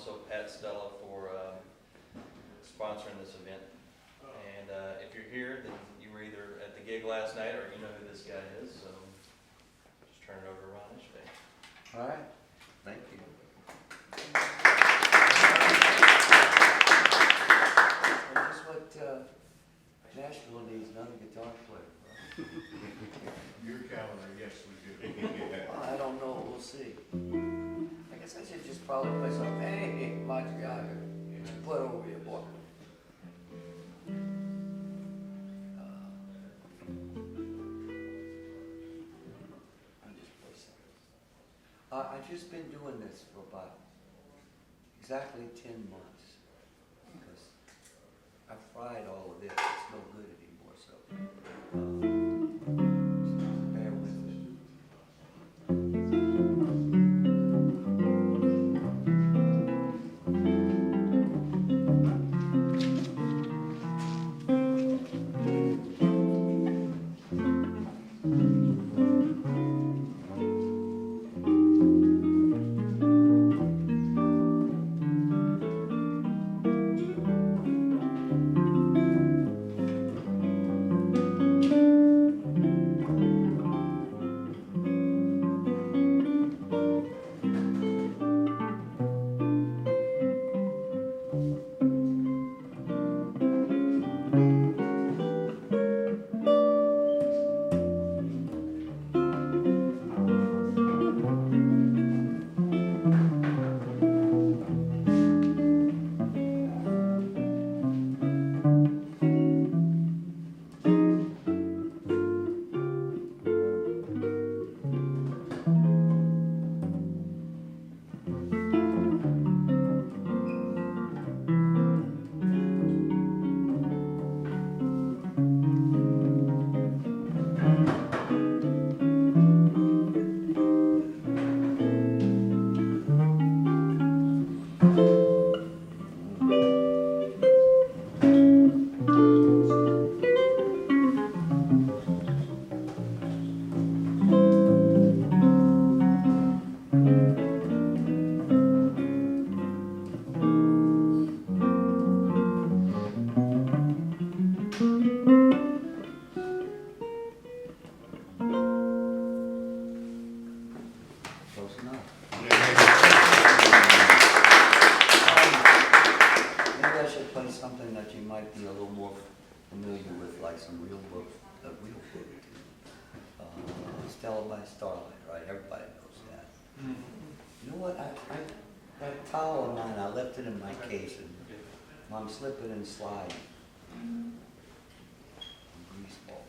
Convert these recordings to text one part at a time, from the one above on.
also Pat Stella for sponsoring this event. And if you're here, then you were either at the gig last night or you know who this guy is. So just turn it over to Ron Eschete. All right, thank you. Well, just what Nashville needs, another guitar player. Your calendar, yes, we do. Well, I don't know, we'll see. I guess I should just probably play some, hey, Madrigaga, put over your book. I'll just play some. I've just been doing this for about exactly 10 months because I fried all of this. It's no good anymore, so bear with me. Close enough. Maybe I should play something that you might be a little more familiar with, like some real book, a real book. Stella by Starlight, right? Everybody knows that. You know what? That towel of mine, I left it in my case, and I'm slipping and sliding. Grease ball.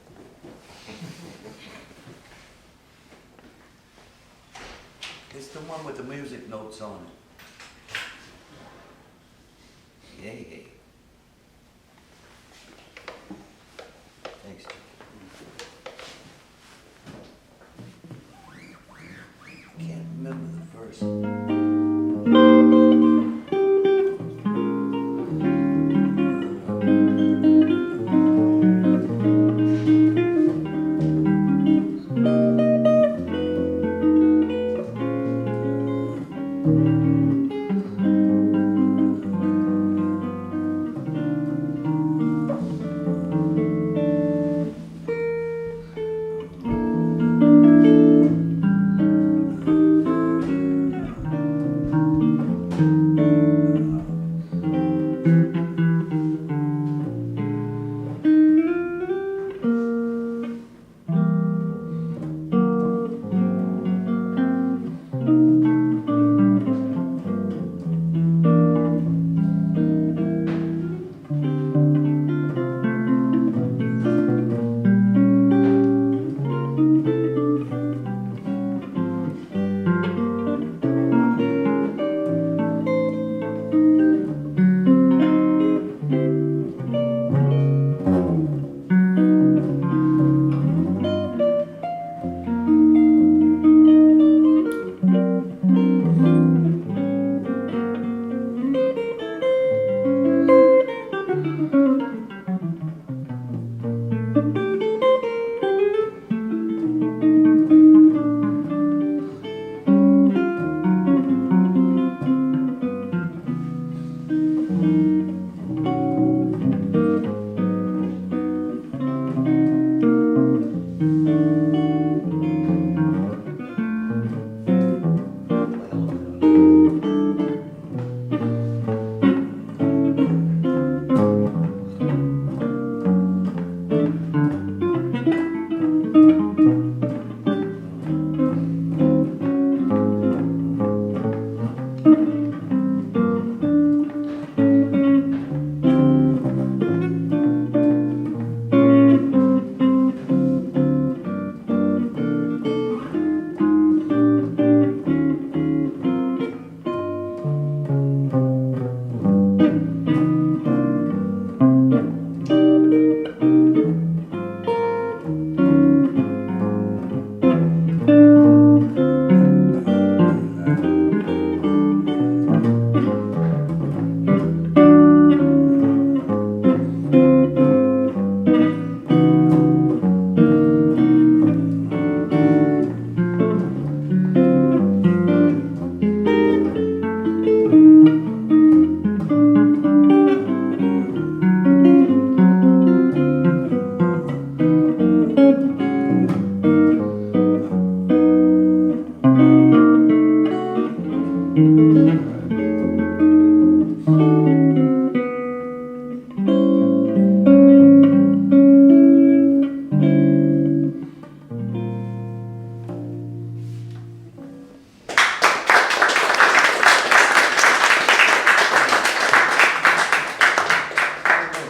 It's the one with the music notes on it. Yay. Thanks. I can't remember the verse.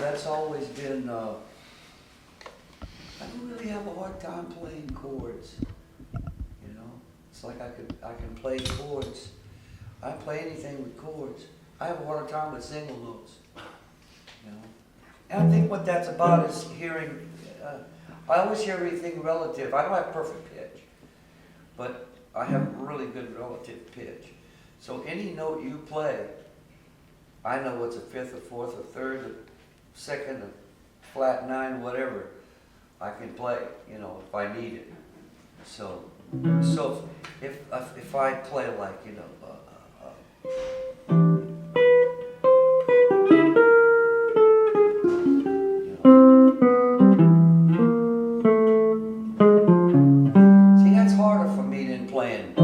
That's always been, I don't really have a hard time playing chords, you know? It's like I can play chords. I play anything with chords. I have a hard time with single notes, you know? And I think what that's about is hearing, I always hear everything relative. I don't have perfect pitch, but I have really good relative pitch. So any note you play, I know it's a fifth, a fourth, a third, a second, a flat nine, whatever, I can play, you know, if I need it. So if I play like, you know, see, that's harder for me than playing.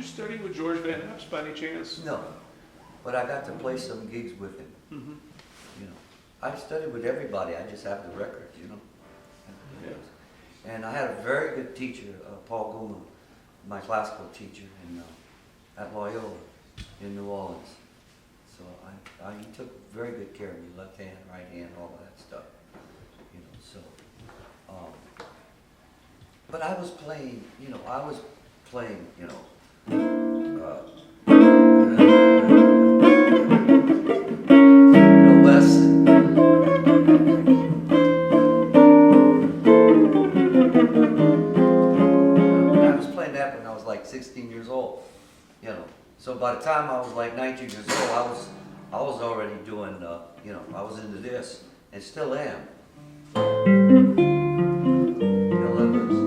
study with George Van Ness by any chance? No, but I got to play some gigs with him, Mm-hmm. you know. I studied with everybody, I just have the records, you know. And I had a very good teacher, Paul Goma, my classical teacher at Loyola in New Orleans. So he took very good care of me, left hand, right hand, all of that stuff, you know, so. But I was playing, you know, Wes. I was playing that when I was like 16 years old, you know. So by the time I was like 19 years old, I was already doing, you know, I was into this, and still am. You know, that was,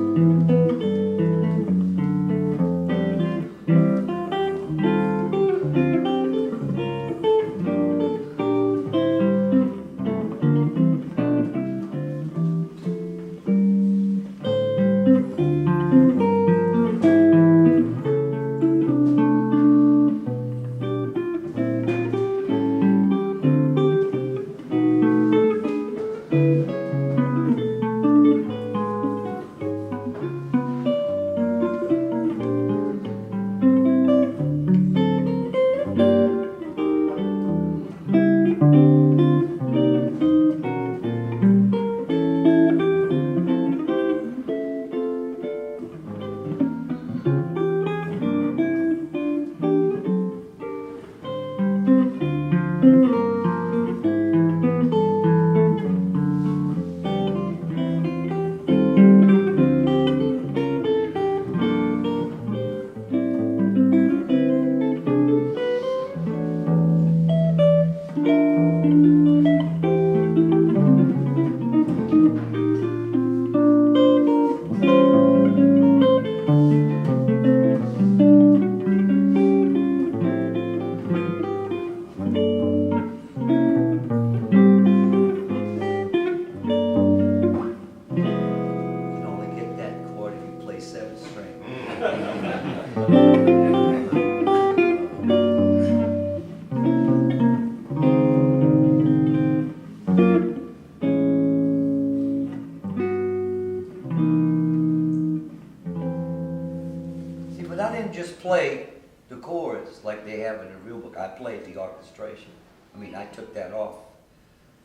play the chords like they have in the real book. I played the orchestration. I mean, I took that off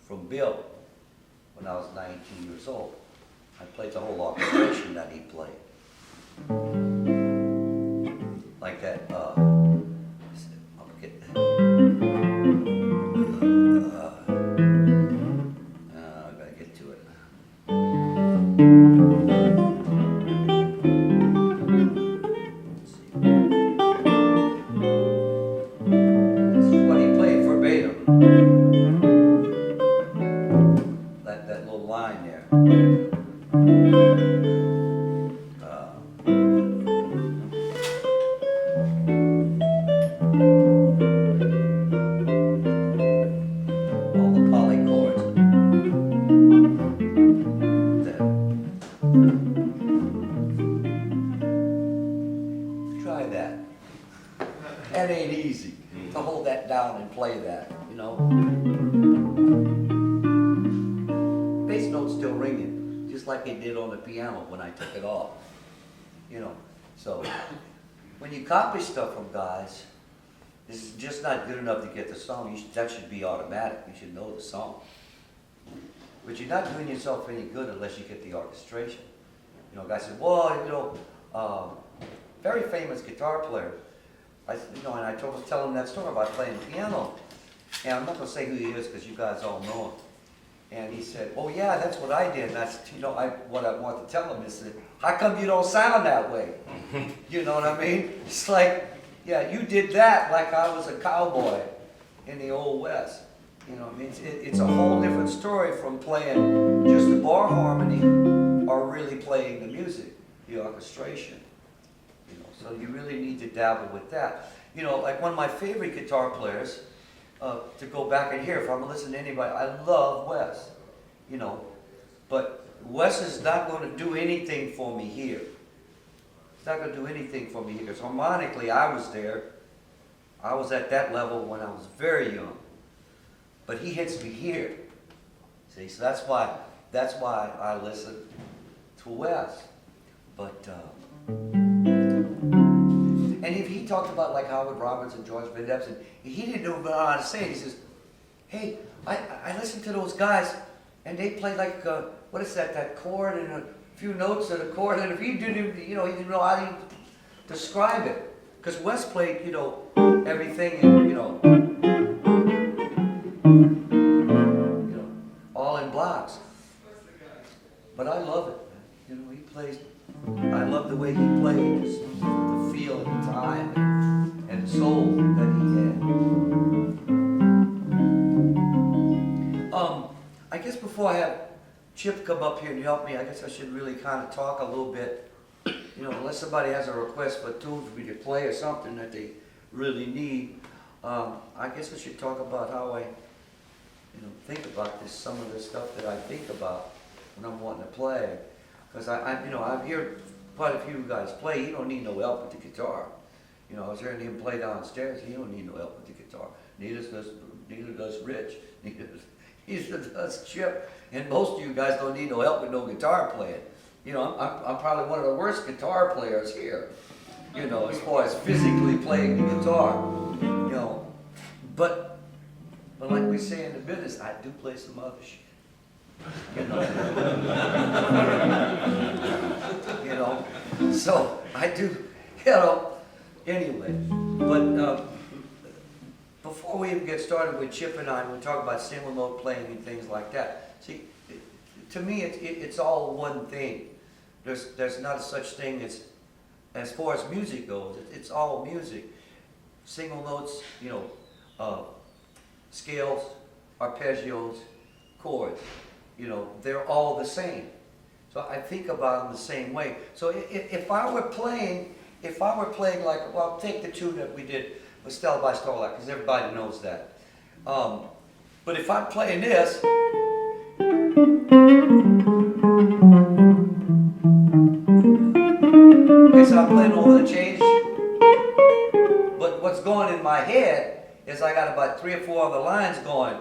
from Bill when I was 19 years old. I played the whole orchestration that he played. Like that, I'll get, I gotta get to it. This is what he played verbatim. That little line there. All the poly chords. Try that. That ain't easy to hold that down and play that, you know. Bass note's still ringing, just like it did on the piano when I took it off, you know. So when you copy stuff from guys, this is just not good enough to get the song. That should be automatic. You should know the song. But you're not doing yourself any good unless you get the orchestration. You know, a guy said, well, you know, very famous guitar player. You know, and I tell him that story about playing piano. And I'm not going to say who he is because you guys all know him. And he said, oh yeah, that's what I did. And I said, you know, what I want to tell him is that, how come you don't sound that way? You know what I mean? It's like, yeah, you did that like I was a cowboy in the Old West. You know, I mean, it's a whole different story from playing just the bar harmony or really playing the music, the orchestration. You know, so you really need to dabble with that. You know, like one of my favorite guitar players, to go back and hear, if I'm listening to anybody, I love Wes. You know, but Wes is not going to do anything for me here. not gonna do anything for me because harmonically I was there. I was at that level when I was very young. But he hits me here. See, so that's why I listen to Wes. But and if he talked about like Howard Roberts and George Van Epson, he didn't know how to say it. He says, "Hey, I listened to those guys, and they play like what is that chord and a few notes of the chord, and if he didn't, he didn't know how to describe it, because Wes played, everything, and all in blocks. But I love it, man. He plays. I love the way he played, just the feel and the time and soul that he had. I guess before I have Chip come up here and help me, I guess I should really kind of talk a little bit, unless somebody has a request for tunes for me to play or something that they really need. I guess I should talk about how I, think about this, some of the stuff that I think about when I'm wanting to play. Because I've heard quite a few guys play. You don't need no help with the guitar. I was hearing him play downstairs. He don't need no help with the guitar. Neither does Rich. Neither does Chip. And most of you guys don't need no help with no guitar playing. I'm probably one of the worst guitar players here. As far as physically playing the guitar. But like we say in the business, I do play some other shit. So I do, anyway. But before we even get started with Chip and I, we talk about single note playing and things like that. See, to me, it's all one thing. There's not such thing as far as music goes. It's all music. Single notes, scales, arpeggios, chords. They're all the same. So I think about them the same way. So if I were playing like, well, take the tune that we did with Stella by Starlight, because everybody knows that. But if I'm playing this, okay, so I'm playing over the change. But what's going in my head is I got about 3 or 4 other lines going,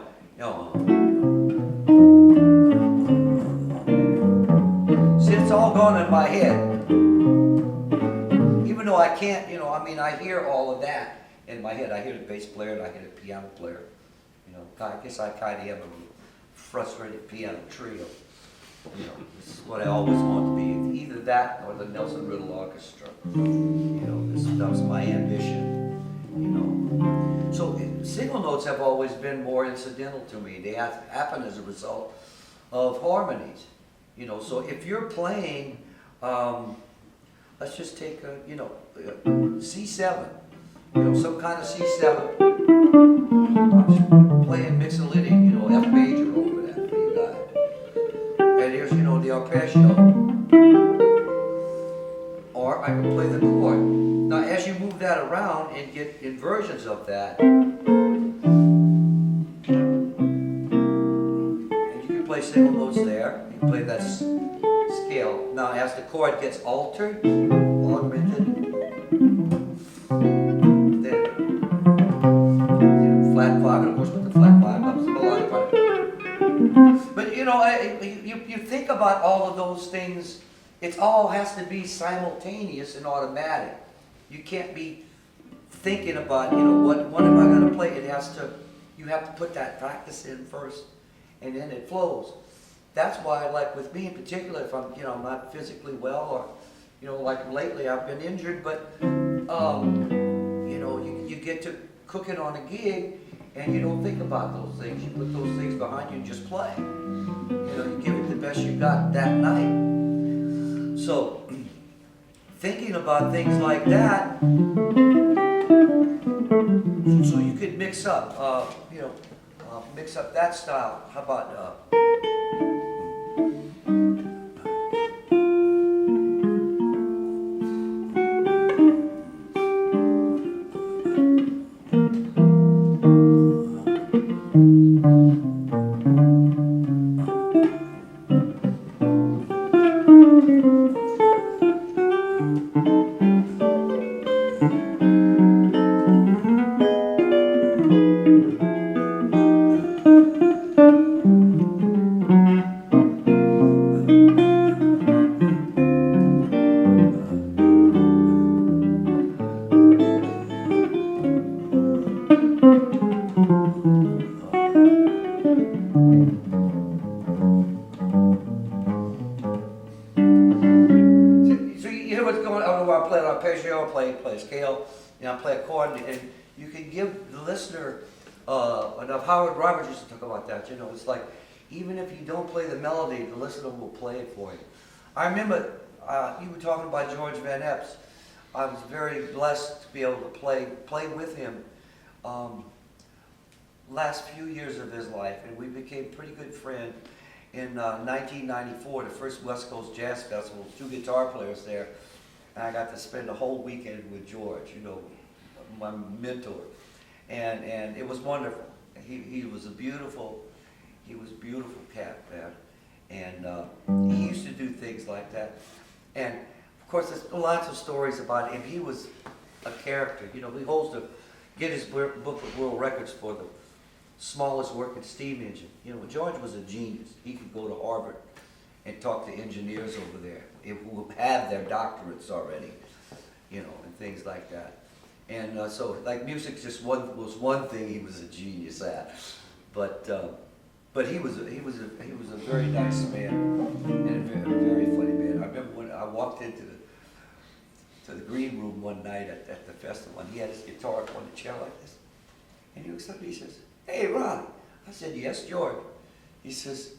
See, it's all going in my head. Even though I can't, I hear all of that in my head. I hear the bass player and I hear the piano player. I guess I kind of am a frustrated piano trio. This is what I always want to be. Either that or the Nelson Riddle Orchestra. That's my ambition. So single notes have always been more incidental to me. They happen as a result of harmonies. So if you're playing, let's just take a, C7, some kind of C7. I'm playing Mixolydian, F major over that for you guys. And here's, the arpeggio. Or I can play the chord. Now, as you move that around and get inversions of that, and you can play single notes there. You can play that scale. Now, as the chord gets altered, augmented, then flat 5, and of course with the flat 5 comes the melodic part. But you think about all of those things. It all has to be simultaneous and automatic. You can't be thinking about, what am I going to play? You have to put that practice in first, and then it flows. That's why, like with me in particular, if I'm, not physically well, or, like lately I've been injured, but, you get to cooking on a gig, and you don't think about those things. You put those things behind you and just play. You give it the best you got that night. So, thinking about things like that, so you could mix up, mix up that style. How about, arpeggio, play scale, you know, play a chord, and you can give the listener enough. Howard Roberts used to talk about that, you know, it's like, even if you don't play the melody, the listener will play it for you. I remember, you were talking about George Van Epps. I was very blessed to be able to play with him last few years of his life, and we became pretty good friends. In 1994, the first West Coast Jazz Festival, 2 guitar players there, and I got to spend a whole weekend with George, you know, my mentor, and it was wonderful. He was a beautiful cat, man, and he used to do things like that, and of course there's lots of stories about him. He was a character, you know. He holds the Guinness Book of World Records for the smallest working steam engine. You know, George was a genius. He could go to Harvard and talk to engineers over there who have their doctorates already, you know, and things like that. And so, like, music just was one thing he was a genius at. But he was a very nice man and a very funny man. I remember when I walked into the green room one night at the festival, and he had his guitar up on the chair like this, and he looks up and he says, "Hey, Ron." I said, "Yes, George." He says,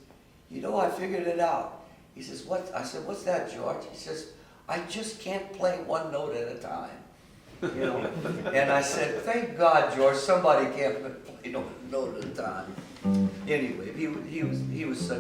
"You know, I figured it out." He says, "What?" I said, "What's that, George?" He says, "I just can't play one note at a time." You know? And I said, "Thank God, George, somebody can't play one note at a time." Anyway, he was such